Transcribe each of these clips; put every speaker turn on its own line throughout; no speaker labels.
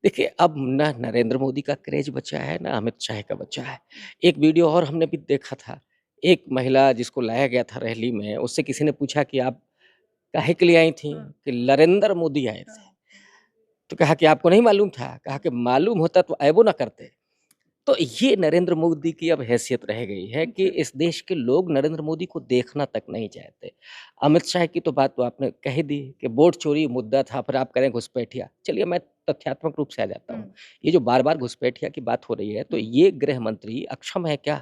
देखिए, अब ना नरेंद्र मोदी का क्रेज़ बचा है, ना अमित शाह का बचा है। एक वीडियो और हमने भी देखा था, एक महिला जिसको लाया गया था रैली में, उससे किसी ने पूछा कि आप काहे के लिए आई थीं?
हाँ,
कि नरेंद्र मोदी आए
हाँ,
थे। तो कहा कि आपको नहीं मालूम था? कहा कि मालूम होता तो आएबो ना करते। तो ये नरेंद्र मोदी की अब हैसियत रह गई है कि
अच्छा।
इस देश के लोग नरेंद्र मोदी को देखना तक नहीं चाहते। अमित शाह की तो बात तो आपने कह ही दी कि वोट चोरी मुद्दा था, फिर आप करें घुसपैठिया। चलिए मैं तथ्यात्मक रूप से आ जाता
हुँ,
हूँ। ये जो बार-बार घुसपैठिया की बात हो रही है, तो
हुँ,
ये गृह मंत्री अक्षम है क्या?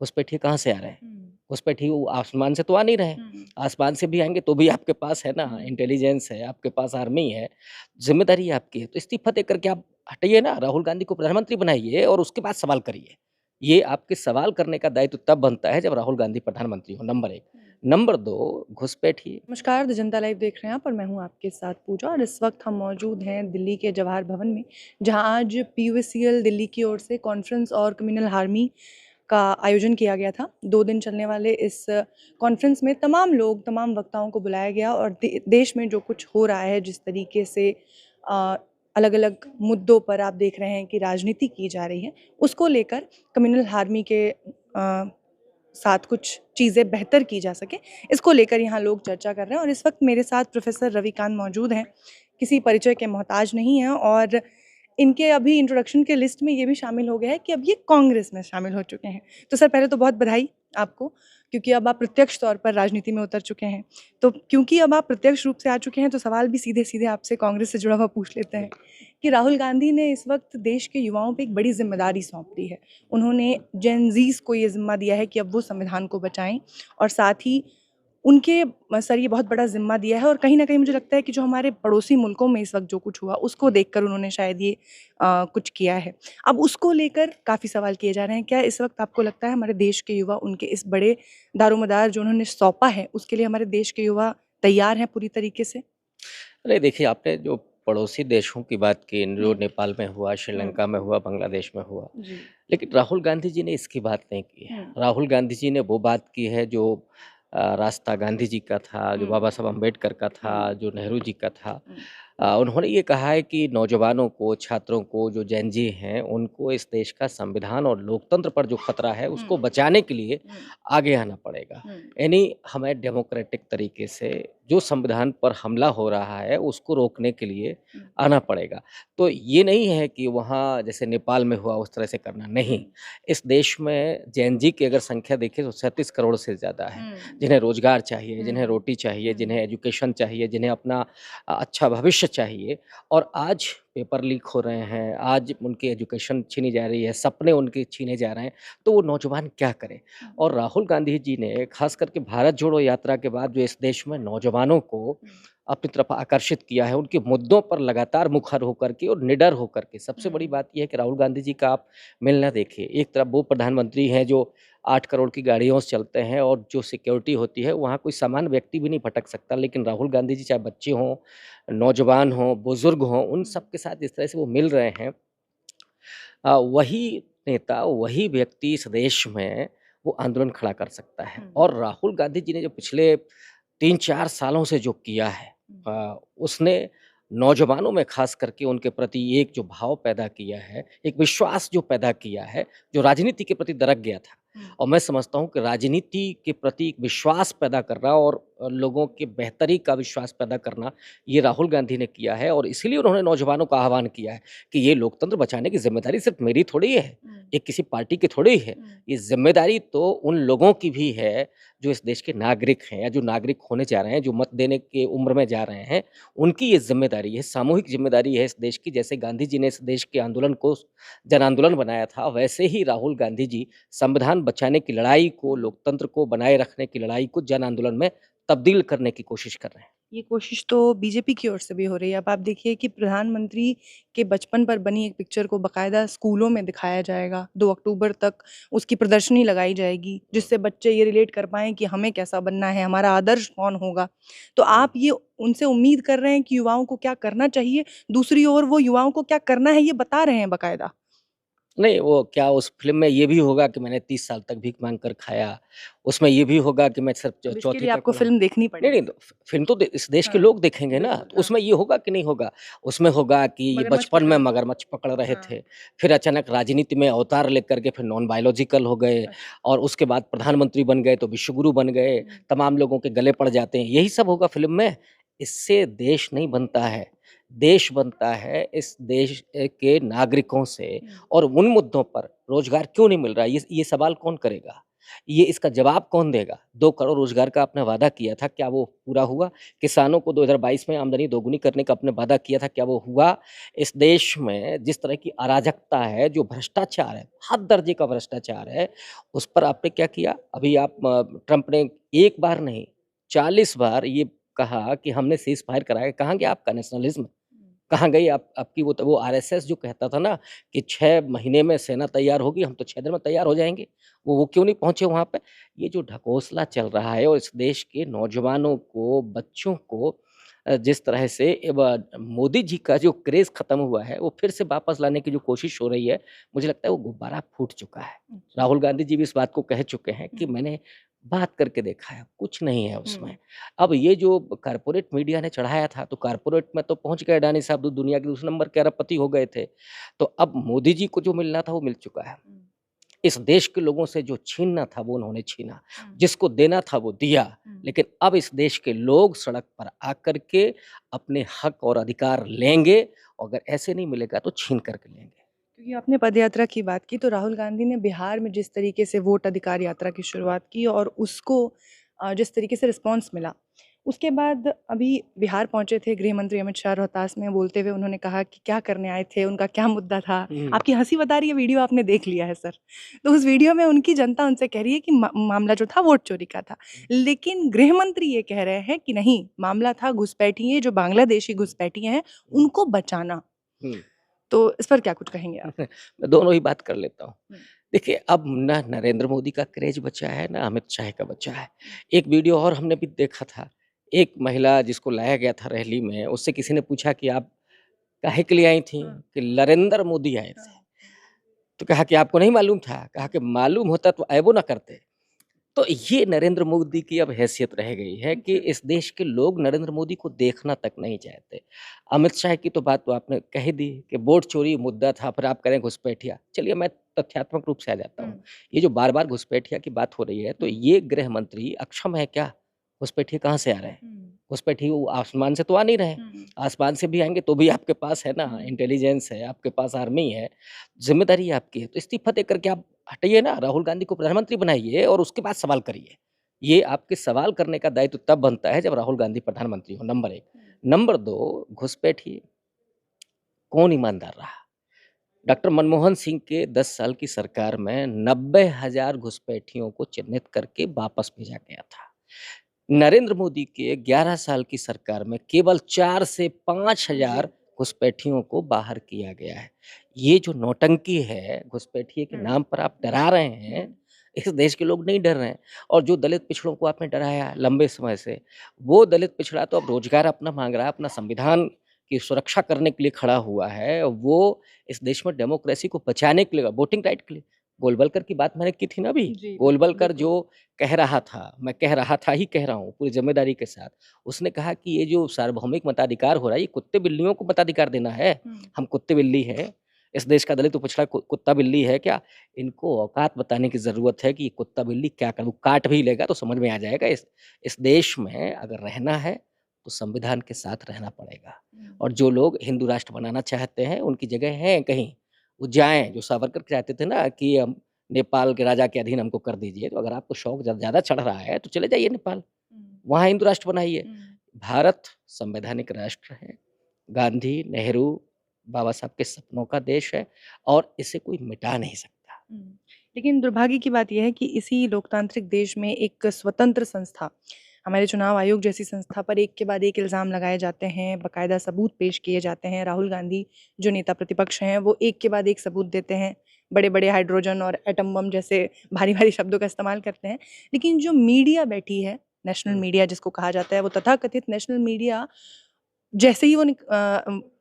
घुसपैठिए कहाँ से आ रहे हैं?
हुँ,
घुसपैठिए वो आसमान से तो आ नहीं रहे हैं।
हुँ,
आसमान से भी आएँगे तो भी आपके पास है ना
हुँ।
इंटेलिजेंस है, आपके पास आर्मी है, ज़िम्मेदारी आपकी है। तो इस्तीफ़ा दे कर के आप हटाइए ना, राहुल गांधी को प्रधानमंत्री बनाइए और उसके बाद सवाल करिए। ये आपके सवाल करने का दायित्व तब बनता है जब राहुल गांधी प्रधानमंत्री हो, नंबर 1। नंबर 2 घुसपैठिए।
नमस्कार, द जनता लाइव देख रहे हैं आप और मैं हूँ आपके साथ पूजा और इस वक्त हम मौजूद हैं दिल्ली के जवाहर भवन में, जहाँ आज पीयूसीएल दिल्ली की ओर से कॉन्फ्रेंस और कम्युनल हार्मनी का आयोजन किया गया था। 2 दिन चलने वाले इस कॉन्फ्रेंस में तमाम लोग, तमाम वक्ताओं को बुलाया गया और देश में जो कुछ हो रहा है, जिस तरीके से अ, अलग-अलग मुद्दों पर आप देख रहे हैं कि राजनीति की जा रही है, उसको लेकर कम्युनल हार्मनी के साथ कुछ चीज़ें बेहतर की जा सके, इसको लेकर यहाँ लोग चर्चा कर रहे हैं और इस वक्त मेरे साथ प्रोफ़ेसर रविकांत मौजूद हैं, किसी परिचय के मोहताज नहीं हैं और इनके अभी इंट्रोडक्शन के लिस्ट में ये भी शामिल हो गया है कि अब ये कांग्रेस में शामिल हो चुके हैं। तो सर पहले तो बहुत बधाई आपको, क्योंकि अब आप प्रत्यक्ष तौर पर राजनीति में उतर चुके हैं। तो क्योंकि अब आप प्रत्यक्ष रूप से आ चुके हैं, तो सवाल भी सीधे-सीधे आपसे कांग्रेस से जुड़ा हुआ पूछ लेते हैं कि राहुल गांधी ने इस वक्त देश के युवाओं पे एक बड़ी ज़िम्मेदारी सौंप दी है। उन्होंने जेन ज़ीज़ को ये ज़िम्मा दिया है कि अब वो संविधान को बचाएँ और साथ ही उनके सर ये बहुत बड़ा ज़िम्मा दिया है और कहीं न कहीं मुझे लगता है कि जो हमारे पड़ोसी मुल्कों में इस वक़्त जो कुछ हुआ, उसको देखकर उन्होंने शायद ये कुछ किया है। अब उसको लेकर काफ़ी सवाल किए जा रहे हैं। क्या इस वक़्त आपको लगता है हमारे देश के युवा उनके इस बड़े दारोमदार जो उन्होंने सौंपा है, उसके लिए हमारे देश के युवा तैयार हैं पूरी तरीके से?
अरे देखिए, आपने जो पड़ोसी देशों की बात की, जो
हुँ,
नेपाल में हुआ,
हुँ,
श्रीलंका में हुआ, बांग्लादेश में हुआ,
जी।
लेकिन राहुल गांधी जी ने इसकी बात नहीं की है।
हुँ,
राहुल गांधी जी ने वो बात की है जो रास्ता गांधी जी का था, जो
हुँ,
बाबा साहब अम्बेडकर का
हुँ,
था, जो नेहरू जी का था।
हुँ,
उन्होंने ये कहा है कि नौजवानों को, छात्रों को, जो जेन ज़ी हैं, उनको इस देश का संविधान और लोकतंत्र पर जो खतरा है,
हुँ,
उसको बचाने के लिए
हुँ,
आगे आना पड़ेगा।
हुँ,
यानी हमें डेमोक्रेटिक तरीके से जो संविधान पर हमला हो रहा है, उसको रोकने के लिए
हुँ,
आना पड़ेगा। तो ये नहीं है कि वहाँ जैसे नेपाल में हुआ उस तरह से करना,
हुँ,
नहीं। इस देश में जेन ज़ी की अगर संख्या देखें तो 37 करोड़ से ज़्यादा है,
हुँ,
जिन्हें रोज़गार चाहिए, जिन्हें
हुँ,
रोटी चाहिए,
हुँ,
जिन्हें एजुकेशन चाहिए, जिन्हें अपना अच्छा भविष्य चाहिए और आज पेपर लीक हो रहे हैं, आज उनकी एजुकेशन छीनी जा रही है, सपने उनके छीने जा रहे हैं, तो वो नौजवान क्या करें?
हुँ,
और राहुल गांधी जी ने खास करके भारत जोड़ो यात्रा के बाद जो इस देश में नौजवानों को
हुँ,
अपनी तरफ आकर्षित किया है, उनके मुद्दों पर लगातार मुखर होकर के और निडर होकर के। सबसे बड़ी
हुँ,
बात ये है कि राहुल गांधी जी का आप मिलना देखिए, एक तरफ वो प्रधानमंत्री हैं जो 8 करोड़ की गाड़ियों से चलते हैं और जो सिक्योरिटी होती है, वहाँ कोई सामान्य व्यक्ति भी नहीं भटक सकता। लेकिन राहुल गांधी जी चाहे बच्चे हों, नौजवान हों, बुज़ुर्ग हों, उन
हुँ,
सब के साथ जिस तरह से वो मिल रहे हैं वही नेता, वही व्यक्ति इस देश में वो आंदोलन खड़ा कर सकता है।
हुँ,
और राहुल गांधी जी ने जो पिछले 3-4 सालों से जो किया है
हुँ,
उसने नौजवानों में ख़ास करके उनके प्रति एक जो भाव पैदा किया है, एक विश्वास जो पैदा किया है, जो राजनीति के प्रति दरक गया था।
हुँ,
और मैं समझता हूँ कि राजनीति के प्रति एक विश्वास पैदा करना और लोगों के बेहतरी का विश्वास पैदा करना, ये राहुल गांधी ने किया है और इसीलिए उन्होंने नौजवानों का आह्वान किया है कि ये लोकतंत्र बचाने की ज़िम्मेदारी सिर्फ़ मेरी थोड़ी है,
हुँ,
ये किसी पार्टी की थोड़ी है।
हुँ,
ये ज़िम्मेदारी तो उन लोगों की भी है, जो इस देश के नागरिक हैं या जो नागरिक होने जा रहे हैं, जो मत देने की उम्र में जा रहे हैं, उनकी ये ज़िम्मेदारी है, सामूहिक ज़िम्मेदारी है इस देश की। जैसे गांधी जी ने इस देश के आंदोलन को जन आंदोलन बनाया था, वैसे ही राहुल गांधी जी संविधान बचाने की लड़ाई को,
हुँ।
लोकतंत्र को बनाए रखने की लड़ाई को जन आंदोलन में तब्दील करने की कोशिश कर रहे हैं।
ये कोशिश तो बीजेपी की ओर से भी हो रही है। अब आप देखिए कि प्रधानमंत्री के बचपन पर बनी एक पिक्चर को बाकायदा स्कूलों में दिखाया जाएगा। 2 अक्टूबर तक उसकी प्रदर्शनी लगाई जाएगी, जिससे बच्चे ये रिलेट कर पाएँ कि हमें कैसा बनना है, हमारा आदर्श कौन होगा। तो आप ये उनसे उम्मीद कर रहे हैं कि युवाओं को क्या करना चाहिए, दूसरी ओर वो युवाओं को क्या करना है, ये बता रहे हैं बाकायदा।
नहीं, वो क्या उस फ़िल्म में ये भी होगा कि मैंने 30 साल तक भीख माँग कर खाया, उसमें ये भी होगा कि मैं सिर्फ़ च
अब इसके
चौथी
लिए
तक
आपको
पढ़ा।
फ़िल्म देखनी
नहीं, नहीं,
पड़ेगी।
तो फ़िल्म तो दे इस देश के
हाँ,
लोग देखेंगे ना,
बिल्कुल,
तो
हाँ।
उसमें ये होगा कि नहीं होगा? उसमें होगा कि ये
मगरमच्छ
बचपन में
पकड़
मगरमच्छ पकड़ रहे
हाँ,
थे, फिर अचानक राजनीति में अवतार लेकर के फिर नॉन बायोलॉजिकल हो गए
अच्छा।
और उसके बाद प्रधानमंत्री बन गए, तो विश्वगुरु बन गए,
हुँ,
तमाम लोगों के गले पड़ जाते हैं, यही सब होगा फ़िल्म में। इससे देश नहीं बनता है, देश बनता है इस देश के नागरिकों से
हुँ,
और उन मुद्दों पर रोज़गार क्यों नहीं मिल रहा है, ये सवाल कौन करेगा? ये इसका जवाब कौन देगा? 2 करोड़ रोज़गार का आपने वादा किया था, क्या वो पूरा हुआ? किसानों को 2022 में आमदनी दोगुनी करने का आपने वादा किया था, क्या वो हुआ? इस देश में जिस तरह की अराजकता है, जो भ्रष्टाचार है, हद दर्जे का भ्रष्टाचार है, उस पर आपने क्या किया? अभी आप ट्रंप ने 1 बार नहीं, 40 बार ये कहा कि हमने सीज़ फायर कराया, कहाँ गया आपका नेशनलिज़्म?
हुँ,
कहाँ गई आप आपकी वो आरएसएस जो कहता था ना कि 6 महीने में सेना तैयार होगी, हम तो 6 दिन में तैयार हो जाएँगे। वो क्यों नहीं पहुँचे वहाँ पे? ये जो ढकोसला चल रहा है और इस देश के नौजवानों को, बच्चों को जिस तरह से मोदी जी का जो क्रेज़ खत्म हुआ है, वो फिर से वापस लाने की जो कोशिश हो रही है, मुझे लगता है वो गुब्बारा फूट चुका है।
अच्छा।
राहुल गांधी जी भी इस बात को कह चुके हैं कि
हुँ,
मैंने बात करके देखा है, कुछ नहीं है उसमें।
हुँ,
अब ये जो कॉर्पोरेट मीडिया ने चढ़ाया था, तो कॉर्पोरेट में तो पहुँच गए अडानी साहब, तो दुनिया के दूसरे नंबर के अरबपति हो गए थे। तो अब मोदी जी को जो मिलना था, वो मिल चुका है।
हुँ,
इस देश के लोगों से जो छीनना था, वो उन्होंने छीना।
हुँ,
जिसको देना था, वो दिया।
हुँ।
लेकिन अब इस देश के लोग सड़क पर आकर के अपने हक और अधिकार लेंगे और अगर ऐसे नहीं मिलेगा, तो छीन कर के लेंगे।
क्योंकि आपने पदयात्रा की बात की, तो राहुल गांधी ने बिहार में जिस तरीके से वोट अधिकार यात्रा की शुरुआत की और उसको जिस तरीके से रिस्पॉन्स मिला, उसके बाद अभी बिहार पहुंचे थे गृह मंत्री अमित शाह रोहतास में, बोलते हुए उन्होंने कहा कि क्या करने आए थे, उनका क्या मुद्दा था।
हुँ।
आपकी हंसी बता रही है, वीडियो आपने देख लिया है सर। तो उस वीडियो में उनकी जनता उनसे कह रही है कि मामला जो था वोट चोरी का था, लेकिन गृह मंत्री ये कह रहे हैं कि नहीं, मामला था घुसपैठिए जो बांग्लादेशी घुसपैठिए हैं
हुँ,
उनको बचाना।
हुँ।
तो इस पर क्या कुछ कहेंगे आप?
मैं दोनों ही बात कर लेता हूँ।
हुँ,
देखिए, अब ना नरेंद्र मोदी का क्रेज़ बचा है, ना अमित शाह का बचा है।
हुँ,
एक वीडियो और हमने भी देखा था, एक महिला जिसको लाया गया था रैली में, उससे किसी ने पूछा कि आप काहे के लिए आई थीं?
हाँ,
कि नरेंद्र मोदी आए
हाँ,
थे।
हाँ,
तो कहा कि आपको नहीं मालूम था? कहा
हाँ,
कि मालूम होता तो आएबो ना करते। तो ये नरेंद्र मोदी की अब हैसियत रह गई है कि
अच्छा,
इस देश के लोग नरेंद्र मोदी को देखना तक नहीं चाहते। अमित शाह की तो बात तो आपने कह ही दी कि वोट चोरी मुद्दा था, फिर आप करें घुसपैठिया। चलिए मैं तथ्यात्मक रूप से आ जाता
हुँ,
हूँ। ये जो बार-बार घुसपैठिया की बात हो रही है, तो
हुँ,
ये गृह मंत्री अक्षम है क्या? घुसपैठिए कहाँ से आ रहे हैं?
हुँ,
घुसपैठिए वो आसमान से तो आ नहीं रहे हैं।
हुँ,
आसमान से भी आएँगे तो भी आपके पास है ना
हुँ,
इंटेलिजेंस है, आपके पास आर्मी है, ज़िम्मेदारी आपकी है। तो इस्तीफ़ा दे कर के आप हटिए ना, राहुल गांधी को प्रधानमंत्री बनाइए और उसके बाद सवाल करिए। ये आपके सवाल करने का दायित्व तब बनता है जब राहुल गांधी प्रधानमंत्री हो, नंबर 1।
हुँ,
नंबर 2 घुसपैठिए, कौन ईमानदार रहा? डॉक्टर मनमोहन सिंह के 10 साल की सरकार में 90,000 घुसपैठियों को चिन्हित करके वापस भेजा गया था। नरेंद्र मोदी के 11 साल की सरकार में केवल 4 से
जी,
5,000 घुसपैठियों को बाहर किया गया है। ये जो नौटंकी है, घुसपैठिए के
हुँ,
नाम पर आप डरा रहे हैं,
हुँ,
इस देश के लोग नहीं डर रहे हैं। और जो दलित पिछड़ों को आपने डराया लंबे समय से, वो दलित पिछड़ा तो अब रोज़गार अपना माँग रहा है, अपना संविधान की सुरक्षा करने के लिए खड़ा हुआ है। वो इस देश में डेमोक्रेसी को बचाने के लिए, वोटिंग राइट के लिए। गोलवलकर की बात मैंने की थी ना अभी,
जी, बिल्कुल,
गोलवलकर
बिल्कुल।
जो कह रहा था, मैं कह रहा था ही कह रहा हूँ पूरी ज़िम्मेदारी के साथ। उसने कहा कि ये जो सार्वभौमिक मताधिकार हो रहा है, ये कुत्ते-बिल्लियों को मताधिकार देना है।
हुँ,
हम कुत्ते-बिल्ली हैं, इस देश का दलित पिछड़ा कुत्ता-बिल्ली है क्या? इनको औकात बताने की ज़रूरत है कि ये कुत्ता-बिल्ली क्या करे, वो काट भी लेगा तो समझ में आ जाएगा। इस देश में अगर रहना है, तो संविधान के साथ रहना पड़ेगा।
हुँ,
और जो लोग हिंदू राष्ट्र बनाना चाहते हैं, उनकी जगह है कहीं, वो जाएँ। जो सावरकर चाहते थे ना कि नेपाल के राजा के अधीन हमको कर दीजिए, तो अगर आपको शौक ज़्यादा चढ़ रहा है, तो चले जाइए नेपाल,
हुँ,
वहाँ हिंदू राष्ट्र बनाइए।
हुँ,
भारत संवैधानिक राष्ट्र है, गांधी, नेहरू, बाबा साहब के सपनों का देश है और इसे कोई मिटा नहीं सकता।
हुँ। लेकिन दुर्भाग्य की बात ये है कि इसी लोकतांत्रिक देश में एक स्वतंत्र संस्था, हमारे चुनाव आयोग जैसी संस्था पर एक के बाद एक इल्ज़ाम लगाए जाते हैं, बाकायदा सबूत पेश किए जाते हैं। राहुल गांधी जो नेता प्रतिपक्ष हैं, वो एक के बाद एक सबूत देते हैं। बड़े-बड़े हाइड्रोजन और एटम बम जैसे भारी-भारी शब्दों का इस्तेमाल करते हैं। लेकिन जो मीडिया बैठी है, नेशनल
हुँ,
मीडिया जिसको कहा जाता है, वो तथाकथित नेशनल मीडिया जैसे ही वो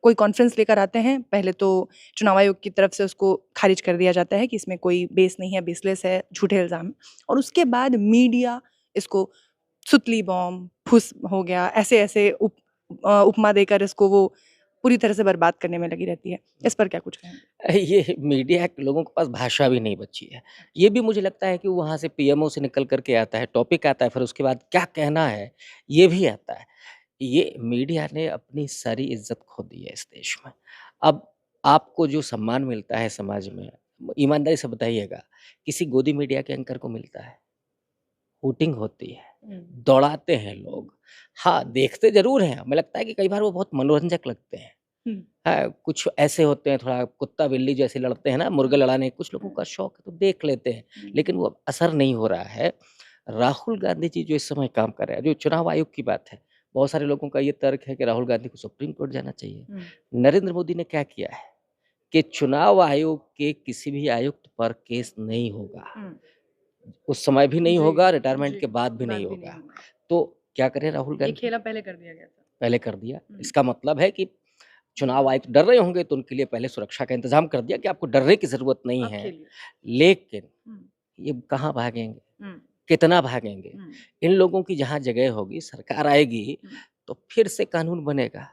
कोई कॉन्फ्रेंस लेकर आते हैं, पहले तो चुनाव आयोग की तरफ से उसको खारिज कर दिया जाता है कि इसमें कोई बेस नहीं है, बेसलेस है, झूठे इल्ज़ाम हैं। और उसके बाद मीडिया इसको सुतली बॉम्ब, फुस हो गया, ऐसे-ऐसे उपमा देकर इसको वो पूरी तरह से बर्बाद करने में लगी रहती है। इस पर क्या कुछ कहेंगे?
ये मीडिया के लोगों के पास भाषा भी नहीं बची है। ये भी मुझे लगता है कि वहाँ से पीएमओ से निकल कर के आता है, टॉपिक आता है, फिर उसके बाद क्या कहना है, ये भी आता है। ये मीडिया ने अपनी सारी इज़्ज़त खो दी है इस देश में। अब आपको जो सम्मान मिलता है समाज में, ईमानदारी से बताइएगा, किसी गोदी मीडिया के एंकर को मिलता है? वोटिंग होती है,
हुँ।
दौड़ाते हैं लोग। हाँ, देखते ज़रूर हैं, हमें लगता है कि कई बार वो बहुत मनोरंजक लगते हैं।
हुँ।
हाँ, कुछ ऐसे होते हैं थोड़ा कुत्ता-बिल्ली जैसे लड़ते हैं ना, मुर्गे लड़ाने, कुछ लोगों का शौक है तो देख लेते हैं, लेकिन वो अब असर नहीं हो रहा है। राहुल गांधी जी जो इस समय काम कर रहे हैं, जो चुनाव आयोग की बात है, बहुत सारे लोगों का ये तर्क है कि राहुल गांधी को सुप्रीम कोर्ट जाना चाहिए।
हुँ।
नरेंद्र मोदी ने क्या किया है कि चुनाव आयोग के किसी भी आयुक्त पर केस नहीं होगा।
हुँ।
उस समय भी नहीं
जी,
होगा, रिटायरमेंट
जी,
के बाद भी नहीं
बात भी नहीं
होगा।
होगा।
तो क्या करें राहुल
ये
गांधी?
खेला पहले कर दिया गया था।
पहले कर दिया।
हुँ।
इसका मतलब है कि चुनाव आयुक्त डर रहे होंगे तो उनके लिए पहले सुरक्षा का इंतज़ाम कर दिया कि आपको डरने की ज़रूरत नहीं
अब
है।
खेलिए।
लेकिन
हुँ।
ये कहाँ भागेंगे?
हुँ।
कितना भागेंगे?
हुँ।
इन लोगों की जहाँ जगह होगी, सरकार आएगी,
हुँ।
तो फिर से कानून बनेगा।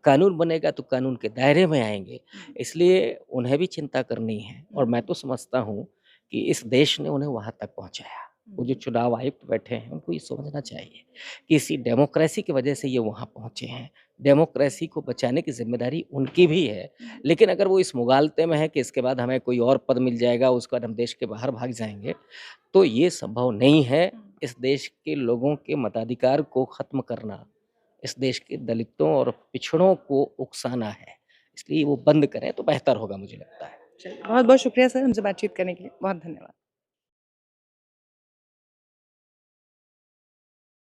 कानून बनेगा तो कानून के दायरे में आएँगे।
हुँ।
इसलिए उन्हें भी चिंता करनी है और मैं
हुँ।
तो समझता हूँ कि इस देश ने उन्हें वहाँ तक पहुँचाया। वो जो
हुँ।
चुनाव आयुक्त बैठे हैं, उनको ये समझना चाहिए कि इसी डेमोक्रेसी की वजह से ये वहाँ पहुँचे हैं। डेमोक्रेसी को बचाने की ज़िम्मेदारी उनकी भी है।
हुँ।
लेकिन अगर वो इस मुगालते में है कि इसके बाद हमें कोई और पद मिल जाएगा, उसके बाद हम देश के बाहर भाग जाएँगे, तो ये संभव नहीं है।
हुँ।
इस देश के लोगों के मताधिकार को ख़त्म करना, इस देश के दलितों और पिछड़ों को उकसाना है। इसलिए वो बंद करें तो बेहतर होगा मुझे लगता है।
चलिए, बहुत-बहुत शुक्रिया सर हमसे बातचीत करने के लिए। बहुत धन्यवाद।